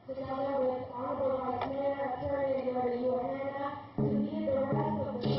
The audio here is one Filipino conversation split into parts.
Together with Honorable Vice Mayor, Attorney Gary Yohanna, to lead the rest of the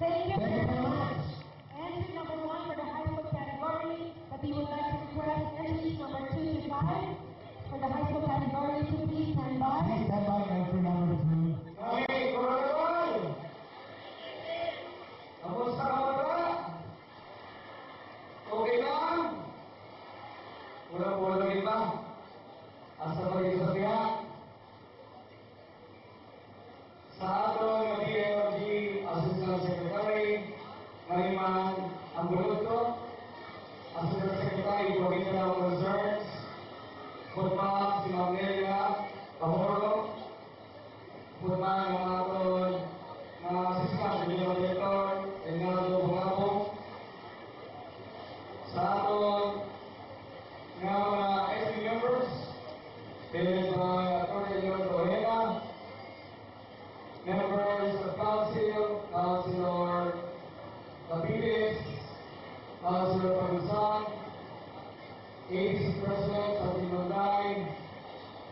Thank you. Thank you very much. Entry number 1 for the high school category, but we would like to request entries number 2 to 5 for the high school category to please stand by. Please stand by entry number 2. Kami, Coronel! Kamusta ka ba? Okay lang? Wala kita. Asa ba yung sabihan? Sa atong DLG Assistant Secretary, Mariman Ambuluto, Assistant Secretary, Provincial Concerns, Putmang si Mamelia Pahoro, Putmang ng aton mga Assistant Regional Director, Reynaldo Bungabong, sa aton nga mga SB members, headed by Atty. Leon Torrena, members of council, Councilor Capiles, Councilor Pagusan, ADC President Santi Lunday,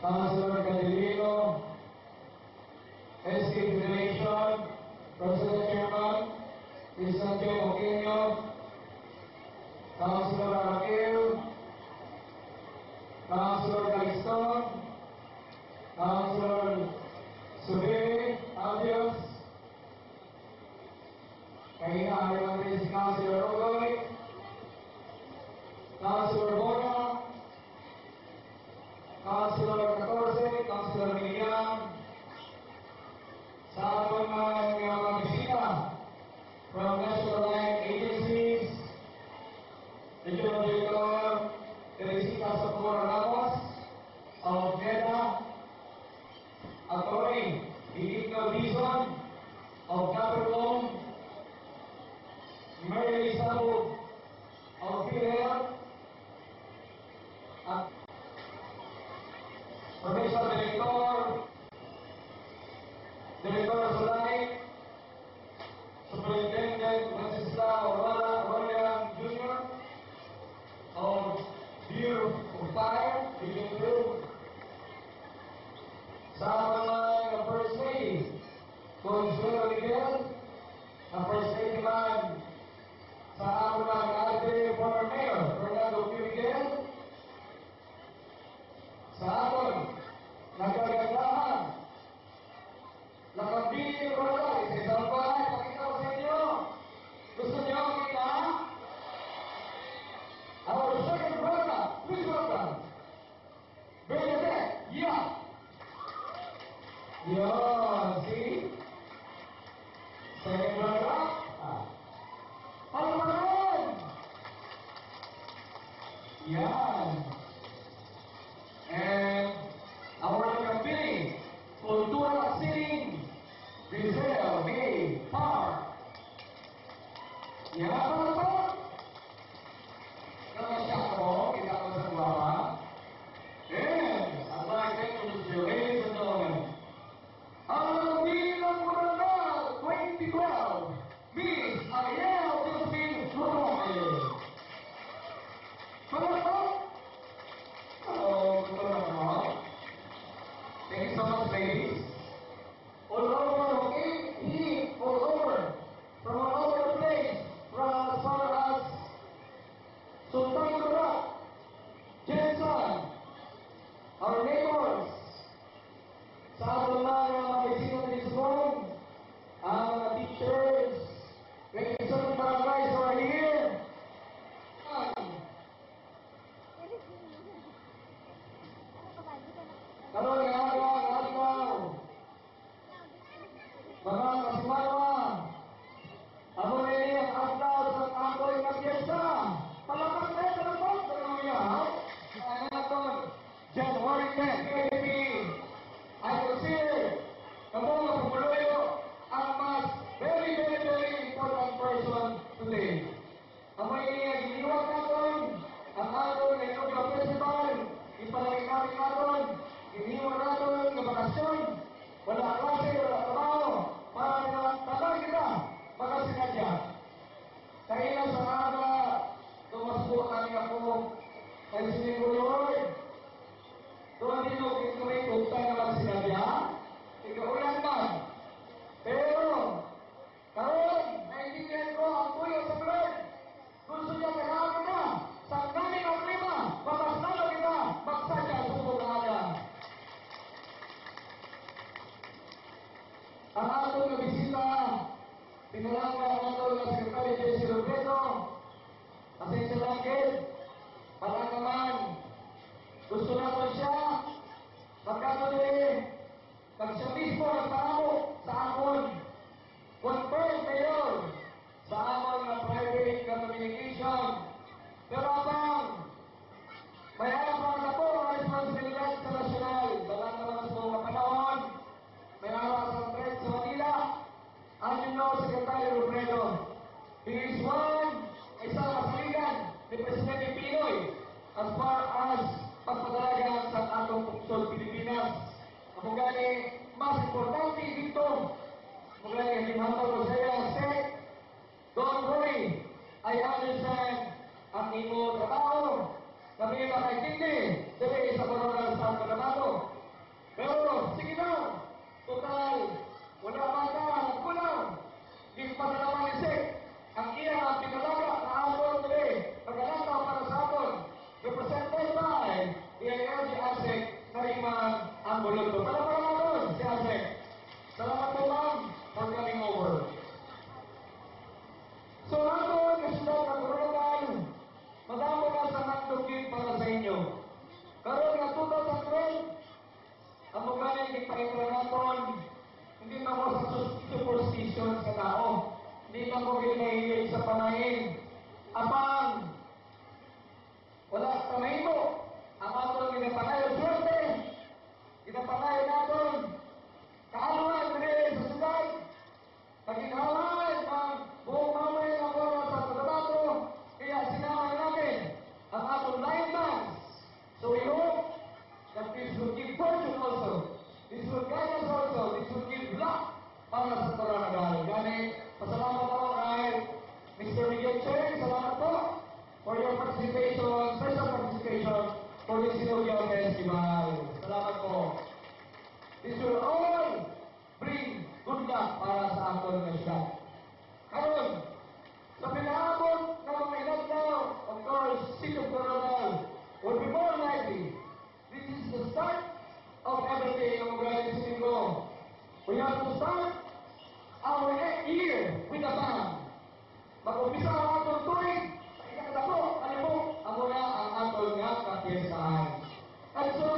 Councilor Cadilino, SK Federation, President Chairman, Crisanto Moqueño, Councilor Araquel, Councilor Caliston, Councilor Subiri, Adios, kaya ayaw natin si Councilor Rogoy, Councilor Bona, Councilor 14, Councilor Milian, sa ating mga bisita from National Line Agencies, Regional Director Teresita Socorro Ramos of NEDA, Atty. Benigno Dizon of Capricorn, Mary Sabog of PhilHealth, at Provincial Director Solani, Superintendent Wenceslao Royan Jr. of Bureau of Fire, Division 2, sa mga First Lady, Consuelo Miguel, na First Lady man sa ating mga ate, former Mayor Fernando P. Miguel, sa aton nagkagandahan nakabili ko na tayo sa isang bahay. Pakita ko sa inyo, gusto niyo makita? Our second brother, please welcome Bernadette. Yeah. See? Second brother. Ano pa rin? Yan. And our campaign, Kultura Sing, Giselle A. Park. Yan pa ito? Nakasyak ko, kita ko sa baba. And I'd like to introduce you, ladies and gentlemen, ang bilang Coronel 2012, Miss Ariel Josephine Roque. Palakpak! Hello, good morning. Thank you so much, ladies. All over, okay? He, all over. From all over the place. From as far as Sultan Kudarat, Jensen, our neighbors, sa ating mga bisita din sa ang mga teachers, Robredo. He is one, isang masaligan ni Presidente Pinoy as far as pagpadalaga sa atong puksod Pilipinas. Ang gani, mas importante dito, ang gani, himataw ko sa iya, Sek, don't worry, I understand ang imo trabaho, kami makikindi, dili sa Coronel San Coronado. Pero, sige na, total, wala man ka, nagkulang. Gimpasa naman ni Sek, ang iya ang pinalaga na aton dili, pagkalataw para sa aton, represented by the ILG ASEC na rimang ang buluto. Palapalan natin si ASEC. Salamat po ma'am for coming over. So aton, kasunod na Coronel, madamo na sa handogin para sa inyo. Karon nga 2012, ang mga nagpahintro natin, hindi na mo sa superstition sa tao. Hindi na mo ginahilig sa panahin. Apang, wala panahin mo. Ang aton ginapanayo swerte. Ginapanayo natin. Kaaluan, dili sa syudad. Pagkinawan ng buong mamay ng oras sa pagbabato. Kaya sinamay natin ang ating linebands. So we hope that this will give fortune also. This will guide us also. This will give luck para sa Coronel. Gani, pasalamat ako kay Mr. Miguel Cheng. Salamat po for your participation, special participation for this Sinugyaw Festival. Salamat po. This will all bring good luck para sa aton na siya. Karon, sa pinaabot ng mga inaglaw, of course, City of Coronel will be more likely. This is the start of everything ang mga Sinugyaw. We have to start our year with a bang. Mag-umpisa ang atong tuwing, sa ikakadako, kalimo, ang muna ang atong nga kapiyasahan. And so,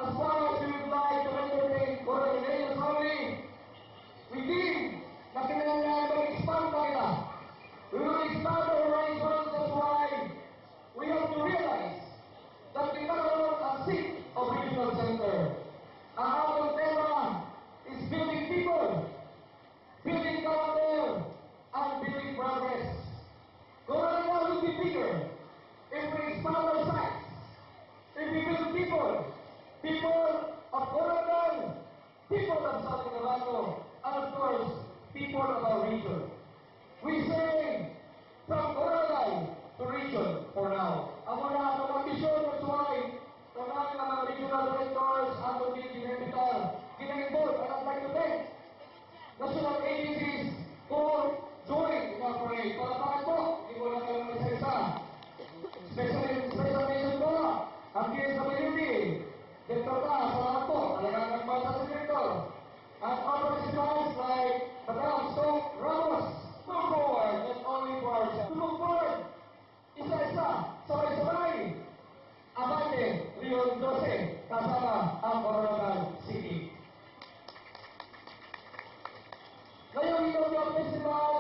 as far as we would like to entertain Coronel only, we deem na kinailangan mag-expand na kita. We will expand our horizons. That's why we have to realize that we cannot a seat of regional center. Ang atong tema is building people, building character, and building progress. Coronel will be bigger if we expand our size, if we build people, people of Coronel, people of San Coronado, and of course, people of our region. We say from Coronel to region for now. Ang mga atong ambisyon, that's why kami ng mga regional directors, atong ginimitar, gina-involve, and I'd like to thank national agencies for joining in our parade. Para po, hindi ko lang kayo isa-isa. Special mention ko, ang DSWD, Dr. Ta, salamat po, talagang nagmata sa director. And other participants like Madam Stoke Ramos, move forward, not only for ourselves. Move forward, isa-isa, sabay-sabay. Abante, Leon 12, kasama ang Coronel City. Ngayong Sinugyaw Festival,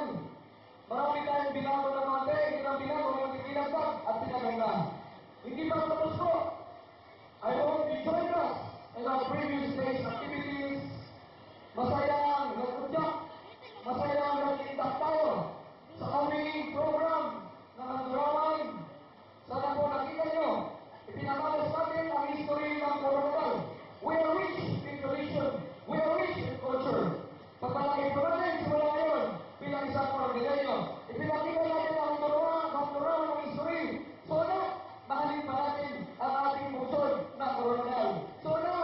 marami tayong binago ng mante, hindi lang binago, hindi pinagdag at pinaganda. Hindi pa tapos ko. I hope you join us in our previous day's activities. Masayang nagkudyak, masayang nagkitak tayo sa aming program na nagduraman. Sana po nakita nyo, ipinamalas natin ang history ng Coronel. We are rich in tradition, we are rich in culture. Pagkalagay po natin, simula ngayon, bilang isang Coronelio, ipinakita natin ang turaman ng history. So na, mahalin pa natin ang ating puson na Coronel. So na,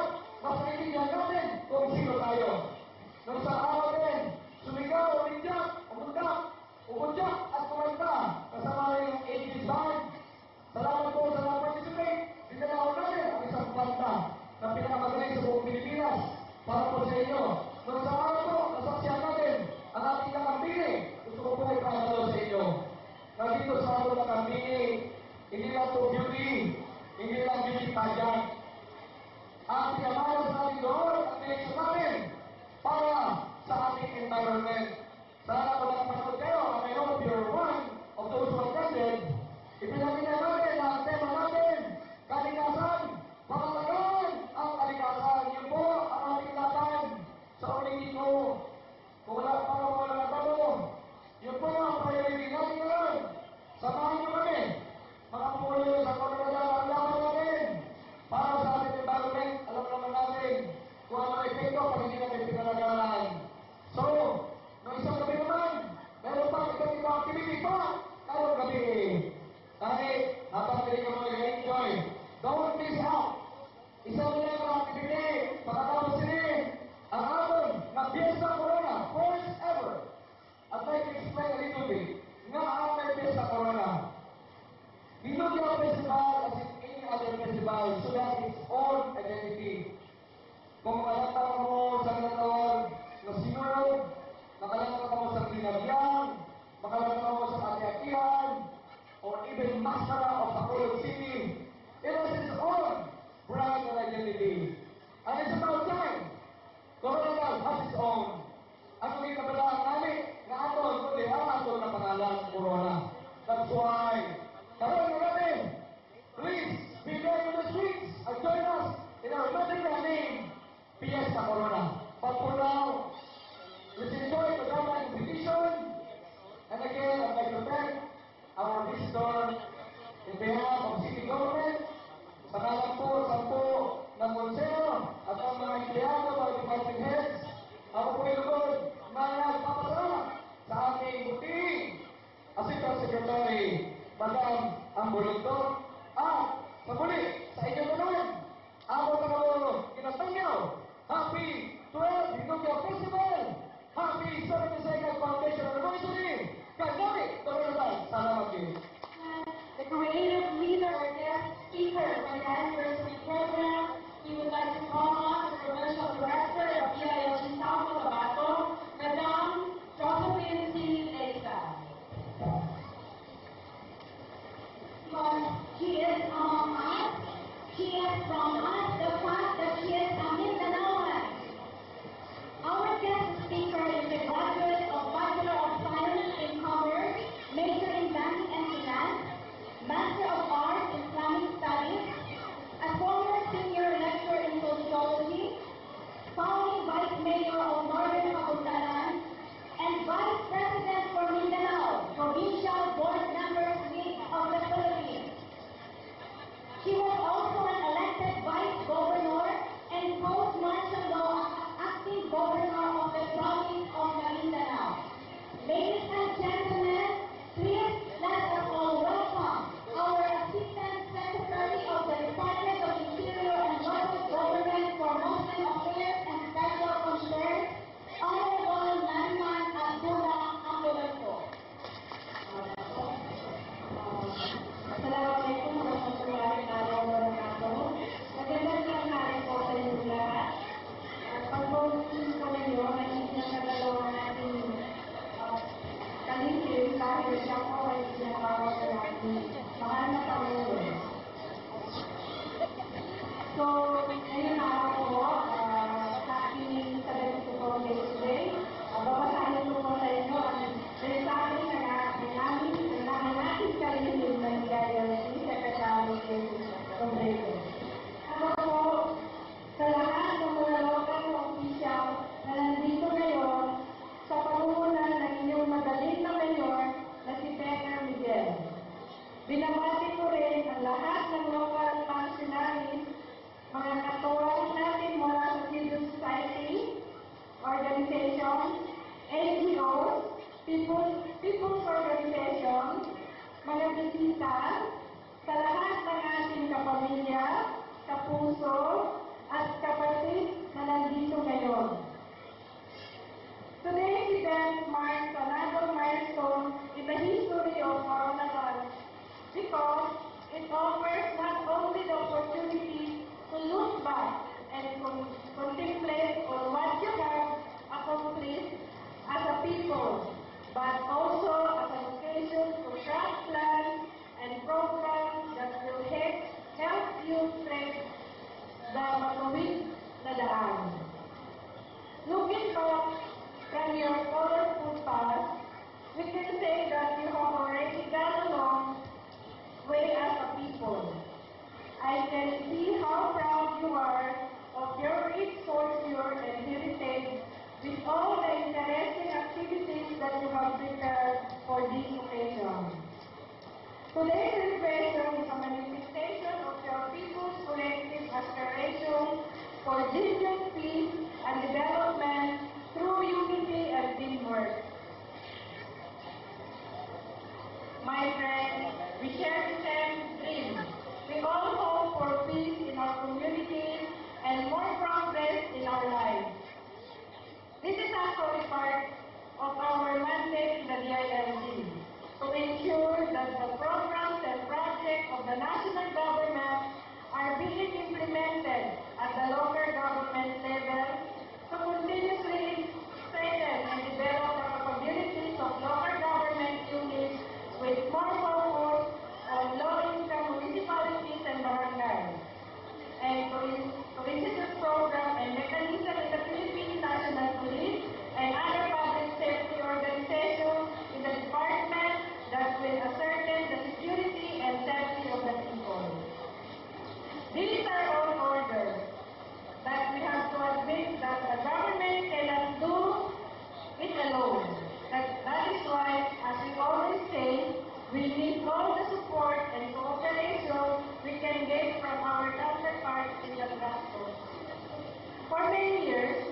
mas naiintindihan natin kung sino tayo. Nang sa araw din, sumigaw, umundyak, at kumanta, kasama rin ang 80s band. Salamat po sa mga participate. Dinalaw natin ang isang kanta na pinakamagaling sa buong Pilipinas para po sa inyo. Nang sa araw po, nasaksiyan natin ang ating nakambili. Gusto ko po ipahalo sa inyo. Nandito sa ating nakambili, hindi lang po beauty, hindi lang beauty pageant. Ang pinamalas natin doon at pinagsa natin para sa ating environment. Sana kung nakapanood kayo, I hope you're one of those who attended. Ipinakita natin ang tema natin, kalikasan, pangalagaan ang kalikasan. Yun po ang ating lakan sa uling ito. Kung wala pa mga nagtanong, bulunto. At sa muli, sa inyong naman, ako na mo kinatangyaw. Happy 12th Hinugya Festival! Happy 72nd Foundation Anniversary! Kagami, Torreal, salamat kayo. The creative leader or guest speaker for the anniversary program, we would like to call on the Provincial Director of EILG South Cotabato, Madam Josephine C. Esa. She is among us. She is from us the fact that she is a Mindanaoan. Our guest speaker is a graduate of Bachelor of Science in Commerce, major in Banking and Finance, Master of Arts in Islamic Studies, a former senior lecturer in sociology, founding Vice Mayor of Northern Kabutalan, and Vice President for Mindanao, Provincial Board Members League of the Philippines. She was also an elected Vice Governor and post-martial law acting Governor of the Province of Maguindanao. Ladies and gentlemen, please let us all welcome our Assistant Secretary of the Department of Interior and Local Government for Muslim Affairs and Special Concerns, Honorable Nariman Abdullah Ambulanto. Assalamualaikum warahmatullahi wabarakatuh. Magandang tanghali po sa inyo lahat. Pag-uusap po ninyo, naging nakagalawa natin kalingkin dahil siya po ay sinatawag na natin mahal na Pangulo. So, ngayon na ako po, happy 72nd Day. Babasahin ko po sa inyo ang mensahe ng ating kalingkin na nigaya si Secretary Rodrigo. Ako po, sa lahat ng mga lokal na opisyal na nandito ngayon sa pangunan ng inyong magaling na mayor na si Becca Miguel. Binabati ko rin ang lahat ng local functionaries, mga katuwang natin mula sa civil society, organizations, NGOs, people's organizations, mga bisita, sa lahat ng ating kapamilya, kapuso, at kapatid na nandito ngayon. Today's event marks another milestone in the history of Coronavirus because it offers not only the opportunity to look back and contemplate on what you have accomplished as a people, but also as an occasion to craft plans and programs that will help you tread the matuwid na daan. Looking back from your colorful past, we can say that you have already gone a long way as a people. I can see how proud you are of your rich culture and heritage with all the interesting activities that you have prepared for this occasion. Today's celebration is a manifestation of your people's collective aspiration for genuine peace and development through unity and teamwork. My friends, we share the same dream. We all hope for peace in our communities and more progress in our lives. This is actually part of our mandate in the DILG, to ensure that the programs and projects of the national government are being implemented at the local government level to continuously strengthen and develop the capabilities of local government units with more focus on low-income municipalities and barangays, and to institute program and mechanism in the Philippine National Police and other public safety organizations in the department that will ascertain the security and safety of the people. These are all orders that we have to admit that the government cannot do it alone. That is why, as we always say, we need all the support and cooperation we can get from our counterparts in the grassroots. For many years,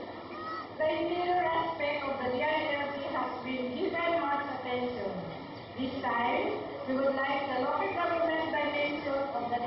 the interior aspect of the DILG has been given much attention. This time, we would like the local government of the